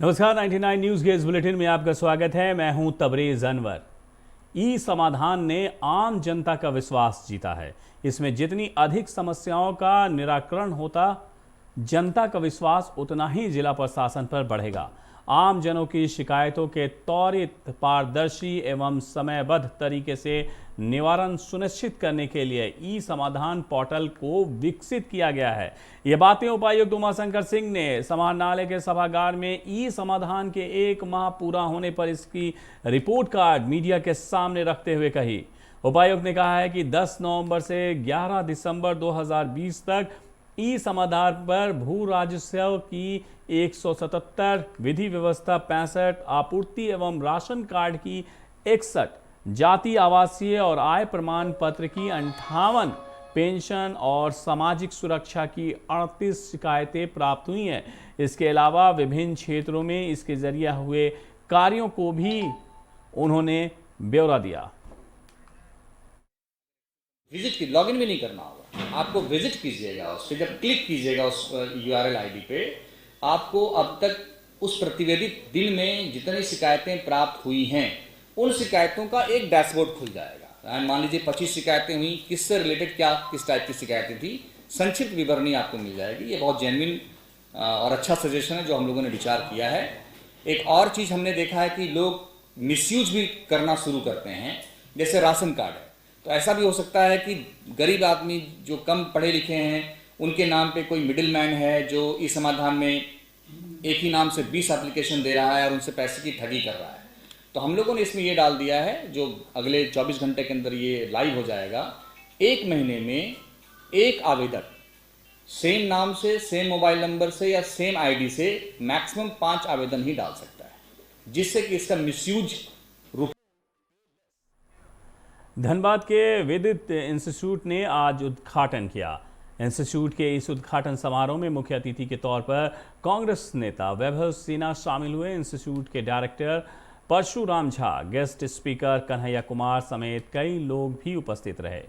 नमस्कार, 99 न्यूज़ के इस बुलेटिन में आपका स्वागत है। मैं हूं तबरेज अनवर। ई समाधान ने आम जनता का विश्वास जीता है। इसमें जितनी अधिक समस्याओं का निराकरण होता, जनता का विश्वास उतना ही जिला प्रशासन पर बढ़ेगा। आम जनों की शिकायतों के त्वरित, पारदर्शी एवं समयबद्ध तरीके से निवारण सुनिश्चित करने के लिए ई समाधान पोर्टल को विकसित किया गया है। ये बातें उपायुक्त उमाशंकर सिंह ने समाहरणालय के सभागार में ई समाधान के 1 माह पूरा होने पर इसकी रिपोर्ट कार्ड मीडिया के सामने रखते हुए कही। उपायुक्त ने कहा है कि 10 नवंबर से 11 दिसंबर 2020 तक ई समाधान पर भू राजस्व की 177, विधि व्यवस्था 65, आपूर्ति एवं राशन कार्ड की 61, जाति आवासीय और आय प्रमाण पत्र की 58, पेंशन और सामाजिक सुरक्षा की 38 शिकायतें प्राप्त हुई हैं। इसके अलावा विभिन्न क्षेत्रों में इसके जरिए हुए कार्यों को भी उन्होंने ब्यौरा दिया। विजिट की लॉगिन भी नहीं करना होगा, आपको विजिट कीजिएगा, उस पर जब क्लिक कीजिएगा उस URL ID पे, आपको अब तक उस प्रतिवेदित दिन में जितनी शिकायतें प्राप्त हुई हैं उन शिकायतों का एक डैशबोर्ड खुल जाएगा। मान लीजिए 25 शिकायतें हुई, किससे रिलेटेड क्या किस टाइप की शिकायतें थी, संक्षिप्त विवरणी आपको मिल जाएगी। ये बहुत जेन्युइन और अच्छा सजेशन है जो हम लोगों ने विचार किया है। एक और चीज़ हमने देखा है कि लोग मिसयूज भी करना शुरू करते हैं, जैसे राशन कार्ड है, तो ऐसा भी हो सकता है कि गरीब आदमी जो कम पढ़े लिखे हैं उनके नाम पे कोई मिडिल मैन है जो इस समाधान में एक ही नाम से 20 एप्लीकेशन दे रहा है और उनसे पैसे की ठगी कर रहा है। तो हम लोगों ने इसमें ये डाल दिया है, जो अगले 24 घंटे के अंदर ये लाइव हो जाएगा। 1 महीने में एक आवेदक सेम नाम से, सेम मोबाइल नंबर से या सेम ID से मैक्सिमम 5 आवेदन ही डाल सकता है, जिससे कि इसका मिसयूज धनबाद के विद्युत इंस्टीट्यूट ने आज उद्घाटन किया। इंस्टीट्यूट के इस उद्घाटन समारोह में मुख्य अतिथि के तौर पर कांग्रेस नेता वैभव सिन्हा शामिल हुए। इंस्टीट्यूट के director Parshuram Jha, guest speaker Kanhaiya Kumar समेत कई लोग भी उपस्थित रहे।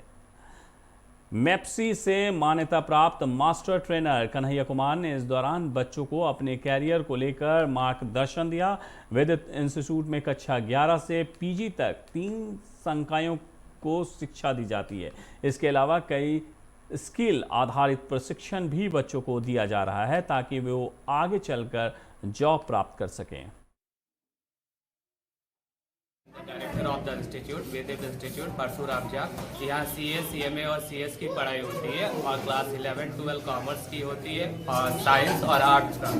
मेप्सी से मान्यता प्राप्त मास्टर ट्रेनर कन्हैया कुमार ने इस दौरान बच्चों को अपने कैरियर को लेकर मार्गदर्शन दिया। विद्युत इंस्टीट्यूट में कक्षा 11 से PG तक 3 संकायों को शिक्षा दी जाती है। इसके अलावा कई स्किल आधारित प्रशिक्षण भी बच्चों को दिया जा रहा है ताकि वे वो आगे चलकर जॉब प्राप्त कर सकें। डायरेक्टर ऑफ द इंस्टीट्यूट, विद्युत इंस्टीट्यूट परशुराम झा। यहाँ CA, CMA और CS की पढ़ाई होती है और क्लास 11, 12 कॉमर्स की होती है और साइंस और आर्ट्स का।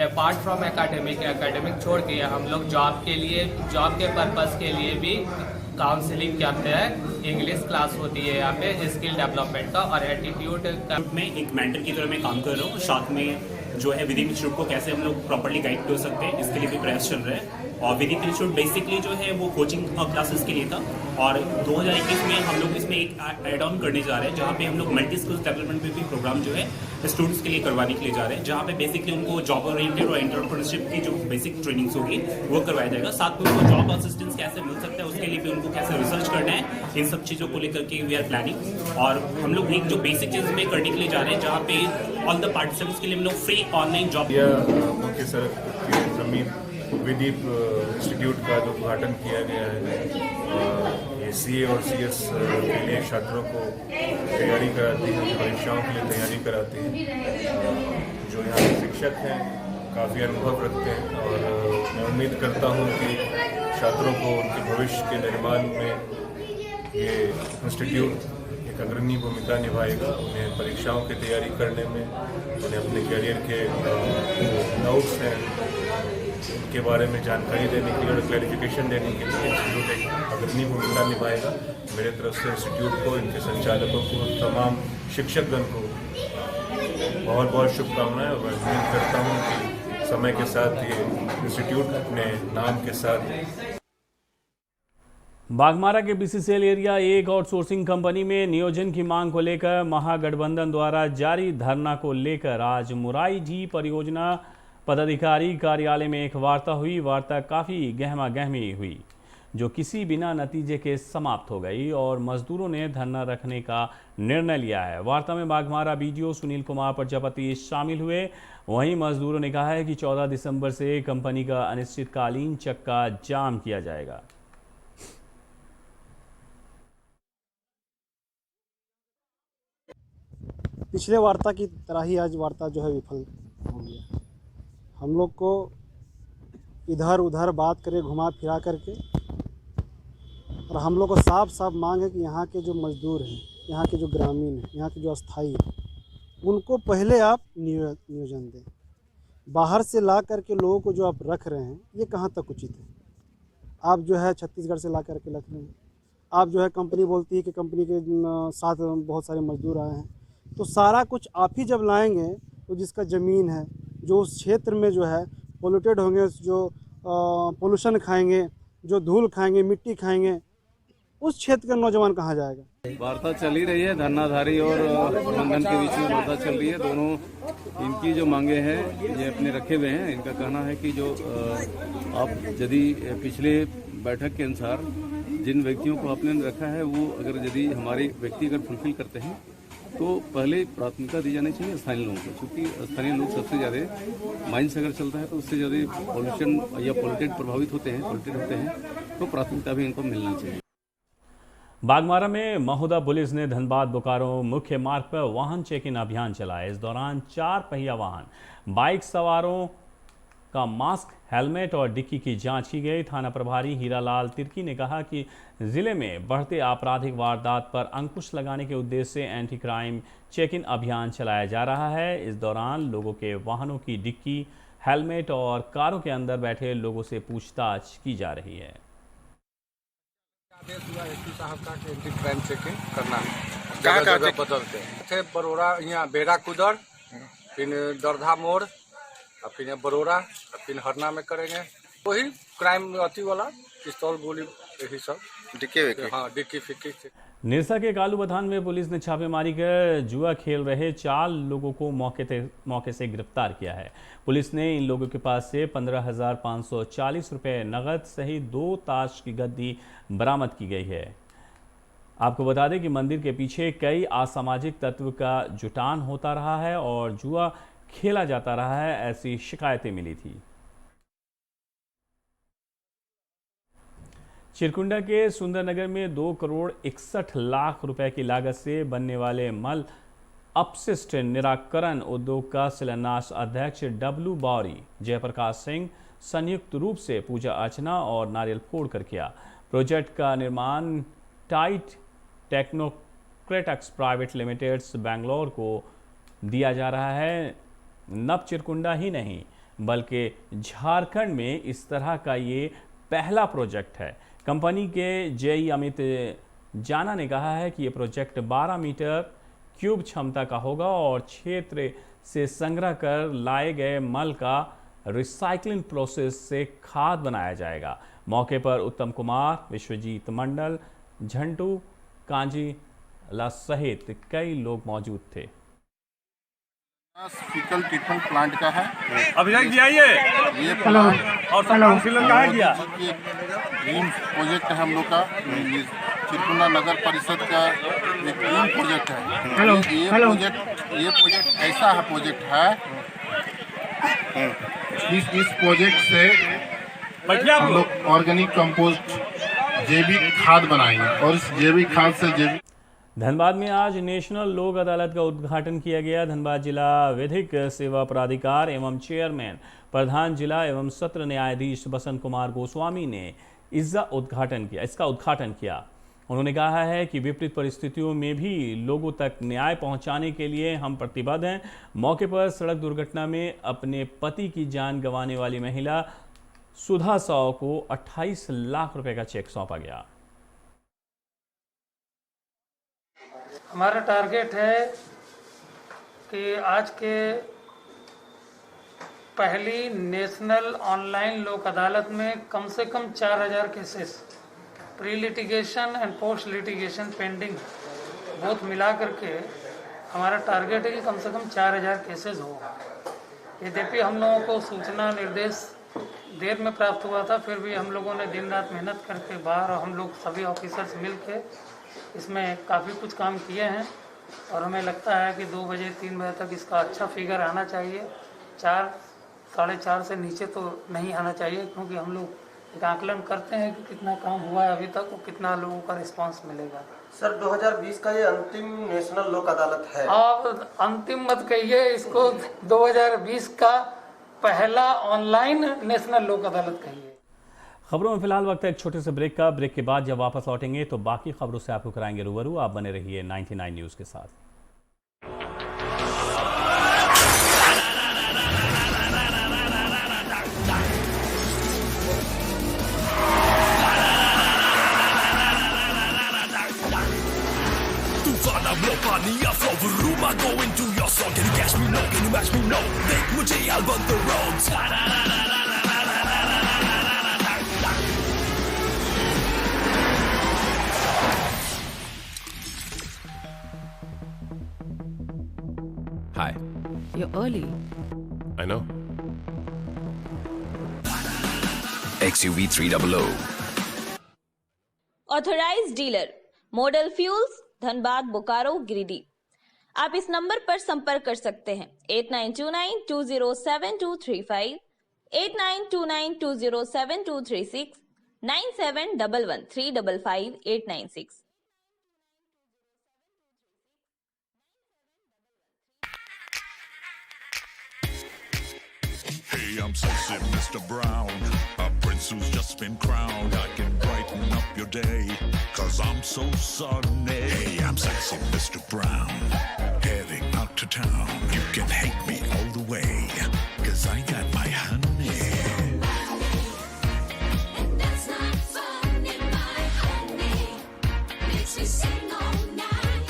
अपार्ट फ्रॉम एकेडमिक छोड़ के हम लोग जॉब के पर्पस के लिए भी काउंसलिंग करते हैं। इंग्लिश क्लास होती है यहाँ पे, स्किल डेवलपमेंट का और एटीट्यूड का। मैं एक मेंटर की तरह मैं काम कर रहा हूँ। साथ में जो है विदित इंस्टीट्यूट को कैसे हम लोग प्रॉपर्ली गाइड कर सकते हैं, इसके लिए भी प्रयास चल रहा है। और विदित इंस्टीट्यूट बेसिकली जो है वो कोचिंग क्लासेस के लिए था और 2021 में हम लोग इसमें एक एड ऑन करने जा रहे हैं, जहाँ पे हम लोग मल्टी स्किल्स डेवलपमेंट पे भी प्रोग्राम जो है स्टूडेंट्स के लिए करवाने के लिए जा रहे हैं, जहाँ पे बेसिकली उनको जॉब ओरिएंटेड और एंटरप्रेन्योरशिप की जो बेसिक ट्रेनिंग्स होगी वो करवाया जाएगा। साथ में उनको जॉब असिस्टेंस कैसे मिल सकता है उसके लिए भी उनको कैसे रिसर्च करना है, इन सब चीज़ों को लेकर के वी आर प्लानिंग। और हम लोग एक जो बेसिक चीज़ में करने के लिए जा रहे हैं, जहाँ पे ऑल द पार्टिसिपेंट्स के लिए हम लोग फ्री ऑनलाइन जॉब मुख्य सड़क की जमीन विदीप इंस्टीट्यूट का जो उद्घाटन किया गया है, ये CA और CS के लिए छात्रों को तैयारी कराती है, परीक्षाओं के लिए तैयारी कराती है। जो यहाँ के शिक्षक हैं काफ़ी अनुभव रखते हैं और मैं उम्मीद करता हूँ कि छात्रों को उनके भविष्य के निर्माण में ये इंस्टीट्यूट एक अग्रणी भूमिका निभाएगा। उन्हें परीक्षाओं की तैयारी करने में, उन्हें अपने करियर के डाउट्स हैं उनके बारे में जानकारी देने के लिए और क्लैरिफिकेशन देने के लिए इंस्टीट्यूट एक अग्रणी भूमिका निभाएगा। मेरे तरफ से इंस्टीट्यूट को, इनके संचालकों को, तमाम शिक्षकगण को बहुत बहुत शुभकामनाएं और मैं उम्मीद करता हूँ कि समय के साथ ये इंस्टीट्यूट अपने नाम के साथ। बाघमारा के BCCL एरिया 1 आउटसोर्सिंग कंपनी में नियोजन की मांग को लेकर महागठबंधन द्वारा जारी धरना को लेकर आज मुराई जी परियोजना पदाधिकारी कार्यालय में एक वार्ता हुई। वार्ता काफ़ी गहमा गहमी हुई। जो किसी बिना नतीजे के समाप्त हो गई और मजदूरों ने धरना रखने का निर्णय लिया है। वार्ता में बाघमारा बीडीओ सुनील कुमार प्रजापति शामिल हुए। वहीं मजदूरों ने कहा है कि 14 दिसंबर से कंपनी का अनिश्चितकालीन चक्का जाम किया जाएगा। पिछले वार्ता की तरह ही आज वार्ता जो है विफल हो गया। हम लोग को इधर उधर बात करे घुमा फिरा करके, और हम लोग को साफ साफ मांग है कि यहाँ के जो मजदूर हैं, यहाँ के जो ग्रामीण हैं, यहाँ के जो अस्थाई हैं, उनको पहले आप नियोजन दें। बाहर से ला करके लोगों को जो आप रख रहे हैं, ये कहाँ तक उचित है? आप जो है छत्तीसगढ़ से ला करके रख रहे हैं। आप जो है कंपनी बोलती है कि कंपनी के साथ बहुत सारे मजदूर आए हैं, तो सारा कुछ आप ही जब लाएंगे तो जिसका ज़मीन है, जो उस क्षेत्र में जो है पोल्यूटेड होंगे, जो पोल्यूशन खाएंगे, जो धूल खाएंगे, मिट्टी खाएंगे, उस क्षेत्र का नौजवान कहाँ जाएगा? वार्ता चल ही रही है, धरनाधारी और प्रबंधन के बीच में वार्ता चल रही है। दोनों इनकी जो मांगे हैं ये अपने रखे हुए हैं। इनका कहना है कि जो आप यदि पिछले बैठक के अनुसार जिन व्यक्तियों को आपने रखा है, वो अगर यदि हमारे व्यक्ति अगर फुलफिल करते हैं तो पहले प्राथमिकता दी जानी चाहिए स्थानीय लोगों को, क्योंकि स्थानीय लोग सबसे ज़्यादा माइंस अगर चलता है तो उससे ज़्यादा पॉल्यूशन या पॉल्यूटेड प्रभावित होते हैं, तो प्राथमिकता भी इनको मिलना चाहिए। बाघमारा में महोदा पुलिस ने धनबाद बोकारो मुख्य मार्ग पर वाहन चेकिंग अभियान चलाया। इस दौरान 4 पहिया वाहन, बाइक सवारों का मास्क, हेलमेट और डिक्की की जांच की गई। थाना प्रभारी हीरालाल तिर्की ने कहा कि जिले में बढ़ते आपराधिक वारदात पर अंकुश लगाने के उद्देश्य से एंटी क्राइम चेकिंग अभियान चलाया जा रहा है। इस दौरान लोगों के वाहनों की डिक्की, हेलमेट और कारों के अंदर बैठे लोगों से पूछताछ की जा रही है। आदेश हुआ एसपी साहब का एंटी क्राइम चेकिंग करना है। जगह बदलते थे बरोड़ा, यहाँ बेड़ा कुदर, फिर दरधा मोड़, और फिर बरोड़ा, और फिर हरना में करेंगे। वही क्राइम अति वाला पिस्तौल गोली यही सब डिक्की फिक्की। निरसा के कालू बथान में पुलिस ने छापेमारी कर जुआ खेल रहे 4 लोगों को मौके से गिरफ्तार किया है। पुलिस ने इन लोगों के पास से 15,540 रुपये नगद सहित 2 ताश की गद्दी बरामद की गई है। आपको बता दें कि मंदिर के पीछे कई असामाजिक तत्व का जुटान होता रहा है और जुआ खेला जाता रहा है, ऐसी शिकायतें मिली थी। चिरकुंडा के सुंदरनगर में 2 करोड़ 61 लाख रुपए की लागत से बनने वाले मल अपशिष्ट निराकरण उद्योग का शिलान्यास अध्यक्ष डब्लू बावरी, जयप्रकाश सिंह संयुक्त रूप से पूजा अर्चना और नारियल फोड़कर किया। प्रोजेक्ट का निर्माण टाइट टेक्नोक्रेटिक्स प्राइवेट लिमिटेड बेंगलोर को दिया जा रहा है। नव चिरकुंडा ही नहीं बल्कि झारखंड में इस तरह का ये पहला प्रोजेक्ट है। कंपनी के जेई अमित जाना ने कहा है कि ये प्रोजेक्ट 12 मीटर क्यूब क्षमता का होगा और क्षेत्र से संग्रह कर लाए गए मल का रिसाइकलिंग प्रोसेस से खाद बनाया जाएगा। मौके पर उत्तम कुमार, विश्वजीत मंडल, झंटू कांजीला सहित कई लोग मौजूद थे। फीकल ट्रीटमेंट प्लांट का है। अभिषेक जी आइए। ये प्लांट और काउंसिलर का है क्या? ड्रीम प्रोजेक्ट है हम लोग का। ये चिरकुंडा नगर परिषद का एक ड्रीम प्रोजेक्ट है। ये प्रोजेक्ट ऐसा है प्रोजेक्ट है, इस प्रोजेक्ट से हम लोग ऑर्गेनिक कंपोस्ट जैविक खाद बनाएंगे और इस जैविक खाद से जैविक। धनबाद में आज नेशनल लोक अदालत का उद्घाटन किया गया। धनबाद जिला विधिक सेवा प्राधिकार एवं चेयरमैन प्रधान जिला एवं सत्र न्यायाधीश बसंत कुमार गोस्वामी ने इसका उद्घाटन किया। उन्होंने कहा है कि विपरीत परिस्थितियों में भी लोगों तक न्याय पहुंचाने के लिए हम प्रतिबद्ध हैं। मौके पर सड़क दुर्घटना में अपने पति की जान गंवाने वाली महिला सुधा साव को 28 लाख रुपए का चेक सौंपा गया। हमारा टारगेट है कि आज के पहली नेशनल ऑनलाइन लोक अदालत में कम से कम 4000 cases pre litigation and post litigation pending both मिला करके हमारा टारगेट है कि कम से कम 4000 केसेस हो। यद्यपि हम लोगों को सूचना निर्देश देर में प्राप्त हुआ था, फिर भी हम लोगों ने दिन रात मेहनत करके बाहर हम लोग सभी ऑफिसर्स मिल के इसमें काफ़ी कुछ काम किए हैं और हमें लगता है कि 2 बजे 3 बजे तक इसका अच्छा फिगर आना चाहिए। 4 साढ़े 4 से नीचे तो नहीं आना चाहिए, क्योंकि हम लोग एक आकलन करते हैं कि कितना काम हुआ है अभी तक और कितना लोगों का रिस्पांस मिलेगा। सर 2020 का ये अंतिम नेशनल लोक अदालत है। आप अंतिम मत कहिए इसको, 2020 का पहला ऑनलाइन नेशनल लोक अदालत कहिए। खबरों में फिलहाल वक्त है एक छोटे से ब्रेक का। ब्रेक के बाद जब वापस लौटेंगे तो बाकी खबरों से आपको कराएंगे रूबरू। आप बने रहिए 99 न्यूज़ के साथ। Go into your song, can you catch me? No, can you match me? No, देख मुझे I'll run the roads. Hi. You're early. I know. XUV 300. Authorised dealer model fuels, Dhanbad, Bokaro, Giridih. आप इस नंबर पर संपर्क कर सकते हैं 8929207235, 8929207236, 9711355896। Hey, I'm sexy Mr. Brown, a prince who's just been crowned. I can brighten up your day, 'cause I'm so sunny. Hey, I'm sexy Mr. Brown, heading out to town. You can hate me all the way, 'cause I got my honey. And that's not funny, my honey makes me sing all night.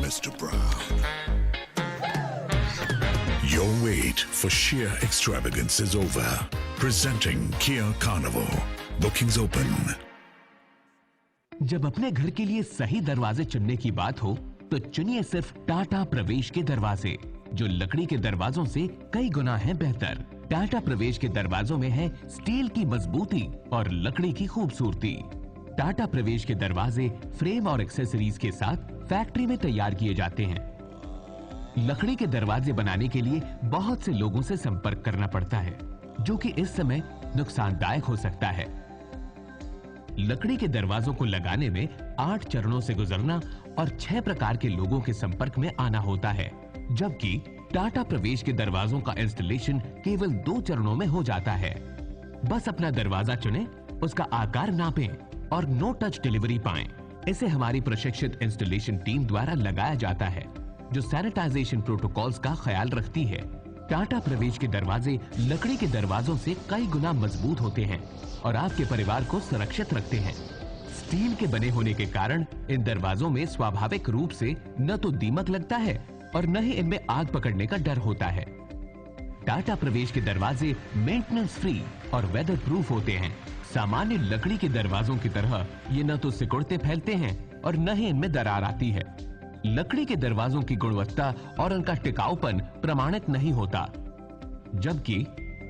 Mr. Brown. Your wait for sheer extravagance is over. Presenting Kia Carnival. Bookings open. जब अपने घर के लिए सही दरवाजे चुनने की बात हो तो चुनिए सिर्फ टाटा प्रवेश के दरवाजे, जो लकड़ी के दरवाजों से कई गुना है बेहतर। टाटा प्रवेश के दरवाजों में है स्टील की मजबूती और लकड़ी की खूबसूरती। टाटा प्रवेश के दरवाजे फ्रेम और एक्सेसरीज के साथ फैक्ट्री में तैयार किए जाते हैं। लकड़ी के दरवाजे बनाने के लिए बहुत से लोगों से संपर्क करना पड़ता है, जो कि इस समय नुकसानदायक हो सकता है। लकड़ी के दरवाजों को लगाने में 8 चरणों से गुजरना और 6 प्रकार के लोगों के संपर्क में आना होता है, जबकि टाटा प्रवेश के दरवाजों का इंस्टॉलेशन केवल 2 चरणों में हो जाता है। बस अपना दरवाजा चुनें, उसका आकार नापें और नो टच डिलीवरी पाएं। इसे हमारी प्रशिक्षित इंस्टॉलेशन टीम द्वारा लगाया जाता है, जो सैनिटाइजेशन प्रोटोकॉल्स का ख्याल रखती है। टाटा प्रवेश के दरवाजे लकड़ी के दरवाजों से कई गुना मजबूत होते हैं और आपके परिवार को सुरक्षित रखते हैं। स्टील के बने होने के कारण इन दरवाजों में स्वाभाविक रूप से न तो दीमक लगता है और न ही इनमें आग पकड़ने का डर होता है। टाटा प्रवेश के दरवाजे मेंटेनेंस फ्री और वेदर प्रूफ होते हैं। सामान्य लकड़ी के दरवाजों की तरह ये न तो सिकुड़ते फैलते हैं और न ही इनमें दरार आती है। लकड़ी के दरवाजों की गुणवत्ता और उनका टिकाऊपन प्रमाणित नहीं होता, जबकि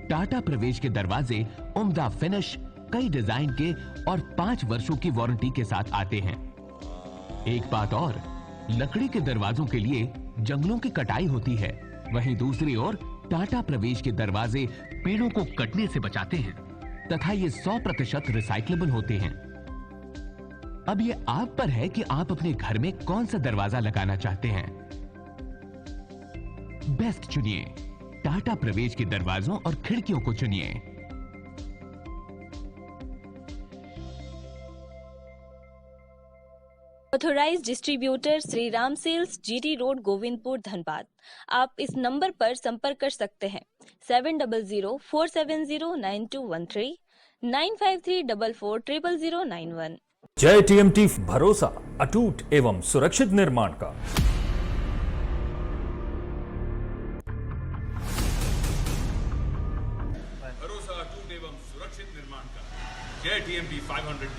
टाटा प्रवेश के दरवाजे उम्दा फिनिश, कई डिजाइन के और 5 वर्षों की वारंटी के साथ आते हैं। एक बात और, लकड़ी के दरवाजों के लिए जंगलों की कटाई होती है, वहीं दूसरी ओर टाटा प्रवेश के दरवाजे पेड़ों को कटने से बचाते हैं तथा ये 100% रिसाइक्लेबल होते हैं। अब ये आप पर है कि आप अपने घर में कौन सा दरवाजा लगाना चाहते हैं। बेस्ट चुनिए, टाटा प्रवेश के दरवाजों और खिड़कियों को चुनिए। Authorised distributor Shri Ram sales, GT road, Govindpur, Dhanbad. आप इस नंबर पर संपर्क कर सकते हैं 7004709213, 9534400091। जय टीएमटी, भरोसा अटूट एवं सुरक्षित निर्माण का। भरोसा अटूट एवं सुरक्षित निर्माण का जय टीएमटी 500D।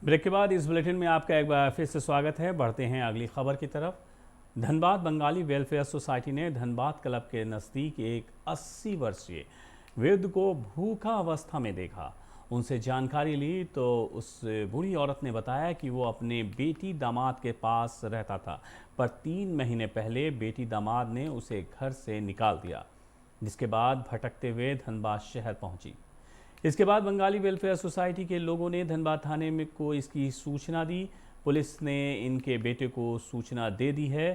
ब्रेक के बाद इस बुलेटिन में आपका एक बार फिर से स्वागत है। बढ़ते हैं अगली खबर की तरफ। धनबाद बंगाली वेलफेयर सोसाइटी ने धनबाद क्लब के नज़दीक एक 80 वर्षीय वृद्ध को भूखा अवस्था में देखा। उनसे जानकारी ली तो उस बूढ़ी औरत ने बताया कि वो अपने बेटी दामाद के पास रहता था, पर 3 महीने पहले बेटी दामाद ने उसे घर से निकाल दिया, जिसके बाद भटकते हुए धनबाद शहर पहुंची। इसके बाद बंगाली वेलफेयर सोसाइटी के लोगों ने धनबाद थाने में को इसकी सूचना दी। पुलिस ने इनके बेटे को सूचना दे दी है।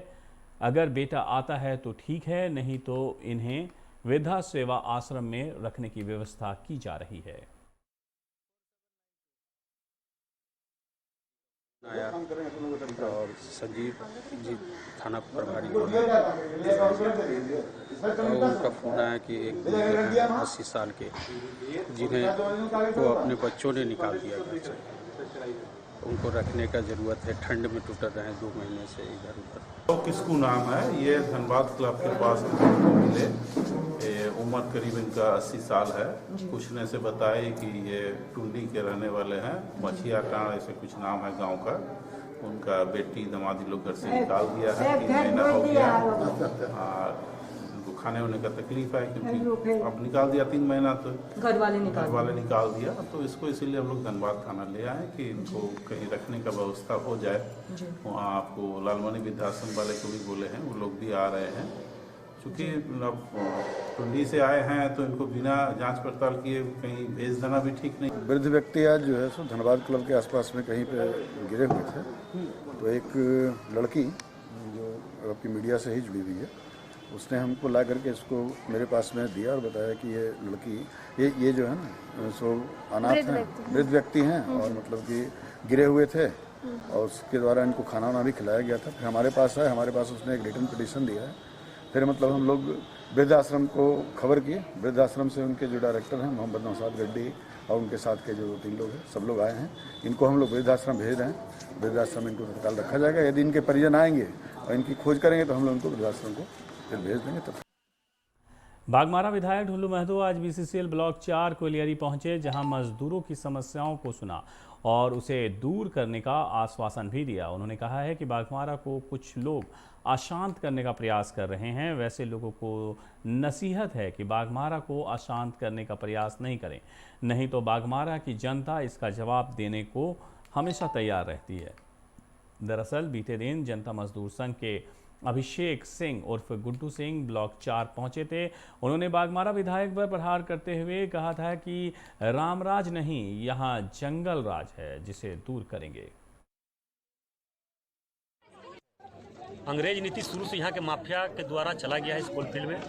अगर बेटा आता है तो ठीक है, नहीं तो इन्हें वृद्धा सेवा आश्रम में रखने की व्यवस्था की जा रही है। आया और संजीव जी थाना प्रभारी उनका फोन आया कि एक 80 साल के जिन्हें को अपने बच्चों ने निकाल दिया घर से, उनको रखने का ज़रूरत है। ठंड में टूट रहे हैं 2 महीने से इधर उधर। तो किसको नाम है, ये धनबाद क्लब के पास मिले। उम्र करीब इनका 80 साल है। पूछने से बताए कि ये टुंडी के रहने वाले हैं, मछिया टाँड़ ऐसे कुछ नाम है गांव का। उनका बेटी दामादी लोग घर से निकाल दिया है, 3 महीना हो गया। उनको खाने होने का तकलीफ है क्योंकि अब निकाल दिया 3 महीना तो घर वाले निकाल दिया। तो इसको इसीलिए हम लोग धनबाद थाना ले आए कि इनको कहीं रखने का व्यवस्था हो जाए। वहाँ आपको लालमणि वृद्धाश्रम वाले को भी बोले हैं, वो लोग भी आ रहे हैं। चूँकि अब टुंडी से आए हैं तो इनको बिना जांच पड़ताल किए कहीं भेज देना भी ठीक नहीं। वृद्ध व्यक्ति आज जो है सो धनबाद क्लब के आसपास में कहीं पे गिरे हुए थे, तो एक लड़की जो आपकी मीडिया से ही जुड़ी हुई है, उसने हमको ला करके इसको मेरे पास में दिया और बताया कि ये लड़की ये जो है ना सो अनाथ हैं, वृद्ध व्यक्ति हैं और मतलब कि गिरे हुए थे और उसके द्वारा इनको खाना वाना भी खिलाया गया था। फिर हमारे पास आए, हमारे पास उसने एक रिटन पिटीशन दिया है। फिर मतलब हम लोग वृद्धाश्रम को खबर किए। वृद्धाश्रम से उनके जो डायरेक्टर हैं मोहम्मद नौशाद गड्डी और उनके साथ के जो 3 लोग हैं, सब लोग आए हैं। इनको हम लोग वृद्धाश्रम भेज रहे हैं। वृद्धाश्रम इनको तत्काल रखा जाएगा। यदि इनके परिजन आएंगे और इनकी खोज करेंगे तो हम लोग इनको वृद्धाश्रम को फिर भेज देंगे। तब बागमारा विधायक ढुल्लू महतो आज BCCL ब्लॉक 4 कोलियरी पहुंचे, जहां मजदूरों की समस्याओं को सुना और उसे दूर करने का आश्वासन भी दिया। उन्होंने कहा है कि बागमारा को कुछ लोग अशांत करने का प्रयास कर रहे हैं। वैसे लोगों को नसीहत है कि बागमारा को अशांत करने का प्रयास नहीं करें, नहीं तो बागमारा की जनता इसका जवाब देने को हमेशा तैयार रहती है। दरअसल बीते दिन जनता मजदूर संघ के अभिषेक सिंह उर्फ गुड्डू सिंह ब्लॉक 4 पहुंचे थे। उन्होंने बागमारा विधायक पर प्रहार करते हुए कहा था कि रामराज नहीं, यहाँ जंगल राज है, जिसे दूर करेंगे। अंग्रेज नीति शुरू से यहाँ के माफिया के द्वारा चला गया है इस कोलफील्ड में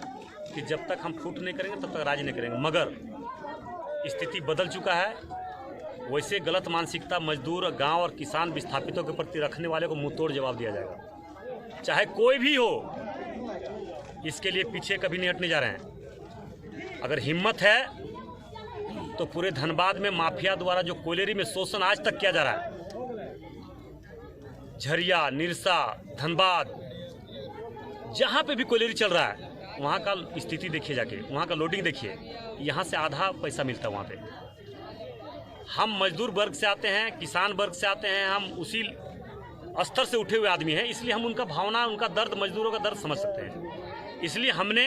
कि जब तक हम फूट नहीं करेंगे तब तक राज नहीं करेंगे। मगर स्थिति बदल चुका है। वैसे गलत मानसिकता मजदूर, गांव और किसान विस्थापितों के प्रति रखने वाले को मुंहतोड़ जवाब दिया जाएगा, चाहे कोई भी हो। इसके लिए पीछे कभी नहीं हटने जा रहे हैं। अगर हिम्मत है तो पूरे धनबाद में माफिया द्वारा जो कोयलेरी में शोषण आज तक किया जा रहा है, झरिया, निरसा, धनबाद, जहाँ पे भी कोयलेरी चल रहा है वहाँ का स्थिति देखिए, जाके वहाँ का लोडिंग देखिए। यहाँ से आधा पैसा मिलता है वहाँ पे। हम मजदूर वर्ग से आते हैं, किसान वर्ग से आते हैं, हम उसी स्तर से उठे हुए आदमी हैं, इसलिए हम उनका भावना, उनका दर्द, मजदूरों का दर्द समझ सकते हैं। इसलिए हमने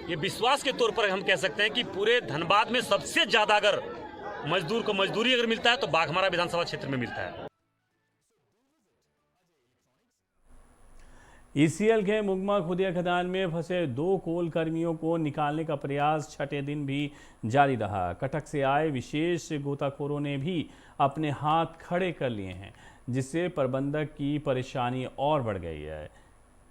ये विश्वास के तौर पर हम कह सकते हैं कि पूरे धनबाद में सबसे ज़्यादा अगर मजदूर को मजदूरी अगर मिलता है तो बाघमारा विधानसभा क्षेत्र में मिलता है। ECL के मुगमा खुदिया खदान में फंसे 2 कोल कर्मियों को निकालने का प्रयास छठे दिन भी जारी रहा। कटक से आए विशेष गोताखोरों ने भी अपने हाथ खड़े कर लिए हैं, जिससे प्रबंधक की परेशानी और बढ़ गई है।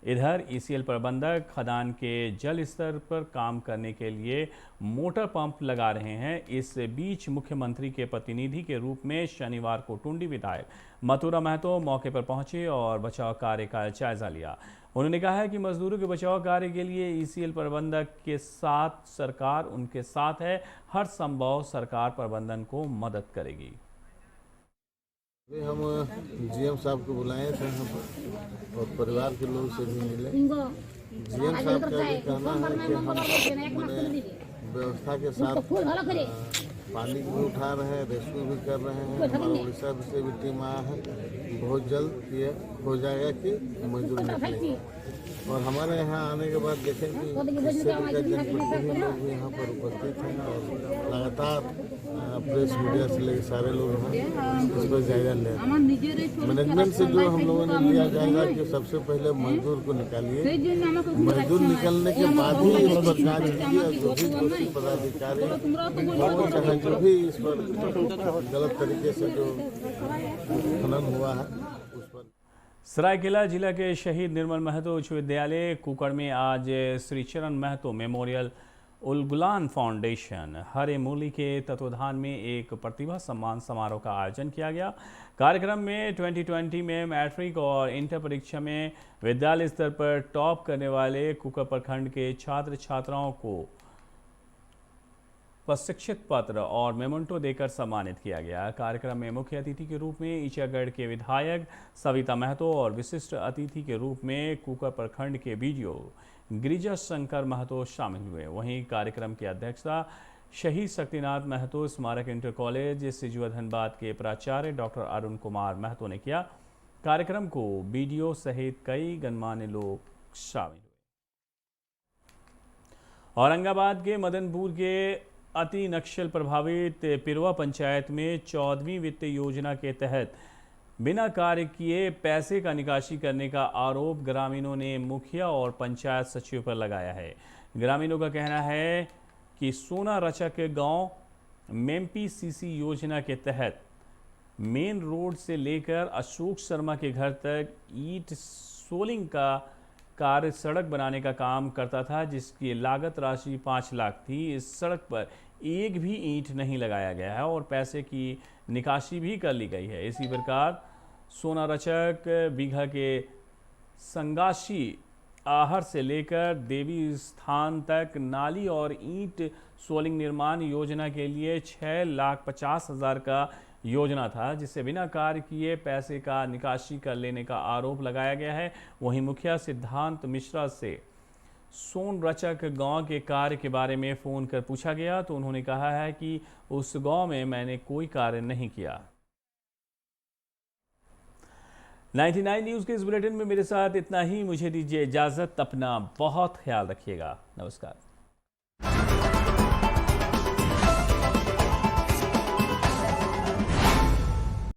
इधर ECL प्रबंधक खदान के जल स्तर पर काम करने के लिए मोटर पंप लगा रहे हैं। इस बीच मुख्यमंत्री के प्रतिनिधि के रूप में शनिवार को टुंडी विधायक मथुरा महतो मौके पर पहुंचे और बचाव कार्य का जायजा लिया। उन्होंने कहा है कि मजदूरों के बचाव कार्य के लिए ECL प्रबंधक के साथ सरकार उनके साथ है। हर संभव सरकार प्रबंधन को मदद करेगी। हम GM साहब को बुलाए थे और परिवार के लोगों से भी मिले। GM साहब का भी कहना है कि हम व्यवस्था के साथ पानी भी उठा रहे हैं, रेस्क्यू भी कर रहे हैं। हमारा उड़ीसा से भी टीम आया है। बहुत जल्द ये हो जाएगा कि मजदूर निकलेंगे। और हमारे यहाँ आने के बाद देखें कि इससे लेकर जनप्रतिनिधि लोग भी यहाँ पर उपस्थित हैं और लगातार प्रेस मीडिया से लेकर सारे लोग हैं इस पर जायजा ले रहे हैं। मैनेजमेंट से जो हम लोगों ने लिया जाएगा कि सबसे पहले मजदूर को निकालिए, मजदूर निकलने के बाद ही इस पर कार्य कीजिए और जो भी दोषी पदाधिकारी हो चाहे जो भी इस पर गलत तरीके से जो खनन हुआ है उस पर। सरायकेला जिला के शहीद निर्मल महतो उच्च विद्यालय कुकड़ में आज श्री चरण महतो मेमोरियल उल गुलान फाउंडेशन हरे मूली के तत्वाधान में एक प्रतिभा सम्मान समारोह का आयोजन किया गया। कार्यक्रम में 2020 में मैट्रिक और इंटर परीक्षा में विद्यालय स्तर पर टॉप करने वाले कुकड़ प्रखंड के छात्र छात्राओं को प्रशिक्षित पत्र और मेमोंटो देकर सम्मानित किया गया। कार्यक्रम में मुख्य अतिथि के रूप में ईचागढ़ के विधायक सविता महतो और विशिष्ट अतिथि के रूप में कुकड़ प्रखंड के बीडीओ गिरिजा शंकर महतो शामिल हुए। वहीं कार्यक्रम की अध्यक्षता शहीद शक्तिनाथ महतो स्मारक इंटर कॉलेज सिजुआ धनबाद के प्राचार्य डॉक्टर अरुण कुमार महतो ने किया। कार्यक्रम को बीडीओ सहित कई गणमान्य लोग शामिल हुए। औरंगाबाद के मदनपुर के अति नक्सल प्रभावित पिरवा पंचायत में 14वीं वित्त योजना के तहत बिना कार्य किए पैसे का निकासी करने का आरोप ग्रामीणों ने मुखिया और पंचायत सचिव पर लगाया है। ग्रामीणों का कहना है कि सोना रचक गांव मेमपी सीसी योजना के तहत मेन रोड से लेकर अशोक शर्मा के घर तक ईंट सोलिंग का कार्य सड़क बनाने का काम करता था, जिसकी लागत राशि 5 लाख थी। इस सड़क पर एक भी ईंट नहीं लगाया गया है और पैसे की निकासी भी कर ली गई है। इसी प्रकार सोना रचक बीघा के संगाशी आहर से लेकर देवी स्थान तक नाली और ईंट सोलिंग निर्माण योजना के लिए 6,50,000 का योजना था, जिससे बिना कार्य किए पैसे का निकासी कर लेने का आरोप लगाया गया है। वहीं मुखिया सिद्धांत मिश्रा से सोन रचक गांव के कार्य के बारे में फ़ोन कर पूछा गया तो उन्होंने कहा है कि उस गांव में मैंने कोई कार्य नहीं किया। 99 न्यूज़ के इस बुलेटिन में मेरे साथ इतना ही। मुझे दीजिए इजाज़त। अपना बहुत ख्याल रखिएगा। नमस्कार।